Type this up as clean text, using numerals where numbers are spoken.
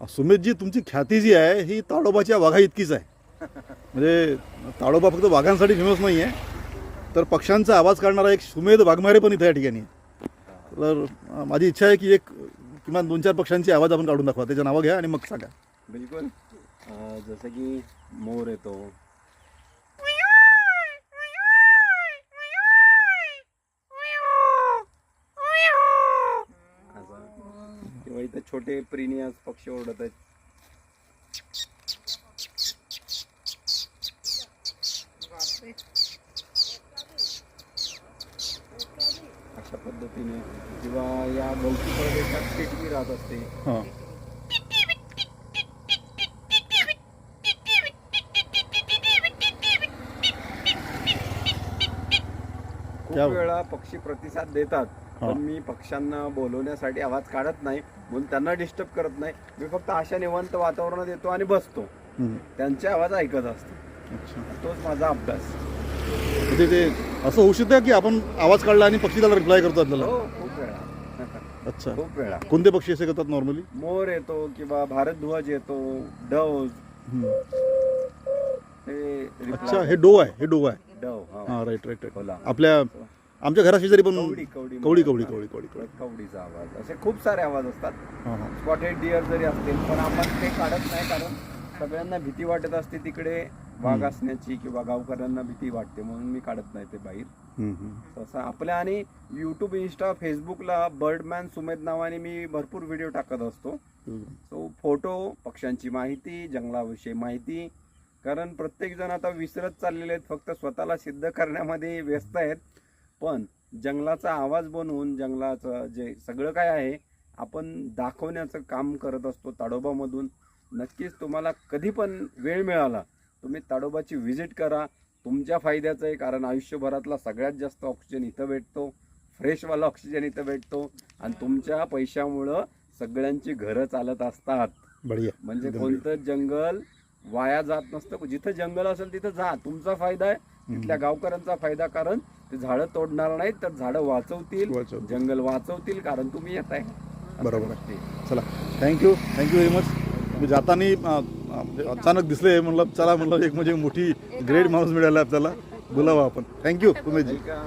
सुमितजी, तुमची ख्याती जी आहे ही ताडोबाच्या वाघा इतकीच आहे. म्हणजे ताडोबा फक्त वाघांसाठी फेमस नाही आहे, तर पक्ष्यांचा आवाज काढणारा एक सुमेध वाघमारे पण इथं या ठिकाणी आहे. तर माझी इच्छा आहे की एक किमान 2-4 पक्ष्यांची आवाज आपण काढून दाखवा. त्याचं नावं घ्या आणि मग सांगा. बिलकुल. जसं की मोर येतो, असं, किंवा इथं छोटे प्रिनियस पक्षी ओरडत आहेत. अशा पद्धतीने, किंवा या गवती प्रदेशात टिटवी राहत असते. हां, खूप क्या- वेळा पक्षी प्रतिसाद देतात, हा. पण मी पक्ष्यांना बोलवण्यासाठी आवाज काढत नाही, म्हणून त्यांना डिस्टर्ब करत नाही. मी फक्त अशा निवांत वातावरणात येतो आणि बसतो, त्यांचे आवाज ऐकत असतो. अच्छा. तोच माझा अभ्यास. म्हणजे ते असं होऊ शकतं की आपण आवाज काढला आणि पक्षी त्याला रिप्लाय करतो आपल्याला. हो, खूप वेळा. अच्छा. खूप वेळा कोणते पक्षी असे करतात नॉर्मली? मोर येतो, किंवा भारतध्वज येतो, डव. अच्छा, हे डोव आहे, हे डोव आहे. डव, हां, राईट राईट राईट. बोला. आपल्या आमच्या घरा शेजारी पण कवडी कवडी कवडी कवडी म्हणतात. कवडी कवडी कवडी. कवडीचा आवाज, असे खूप सारे आवाज असतात. हां हां. स्पॉटेड डिअर जरी असतील, पण आपण ते काढत नाही, कारण सगळ्यांना भीती वाटत असते तिकडे वाघ असण्याची, किंवा गावकऱ्यांना भीती वाटते, म्हणून मी काढत नाही ते बाहेर. तसं आपल्या आणि यूट्यूब, इंस्टा, फेसबुकला बर्डमॅन सुमेध नावाने मी भरपूर व्हिडिओ टाकत असतो. सो फोटो, पक्ष्यांची माहिती, जंगलाविषयी माहिती, कारण प्रत्येक जण आता विसरत चाललेले आहेत, फक्त स्वतःला सिद्ध करण्यामध्ये व्यस्त आहेत. पण जंगलाचा आवाज बनवून, जंगलाचं जे सगळं काय आहे आपण दाखवण्याचं काम करत असतो ताडोबामधून. नक्कीच तुम्हाला कधी पण वेळ मिळाला, तुम्ही ताडोबाची व्हिजिट करा. तुमच्या फायद्याचं आहे, कारण आयुष्यभरातला सगळ्यात जास्त ऑक्सिजन इथं भेटतो, फ्रेशवाला ऑक्सिजन इथं भेटतो, आणि तुमच्या पैशामुळं सगळ्यांची घरं चालत असतात. बढिया. म्हणजे कोणतं जंगल वाया जात नसतं. जिथं जंगल असेल तिथं जा, तुमचा फायदा आहे, तिथल्या गावकऱ्यांचा फायदा, कारण ते झाडं तोडणार नाहीत, तर झाडं वाचवतील, जंगल वाचवतील, कारण तुम्ही येत आहे. बरोबर आहे. चला, थँक्यू व्हेरी मच. मी जाताना अचानक दिसले, म्हणलं चला, म्हणलं एक म्हणजे मोठी ग्रेट माणूस मिळाला आपल्याला, बोलावा आपण. थँक्यू उमेशजी. ऐका,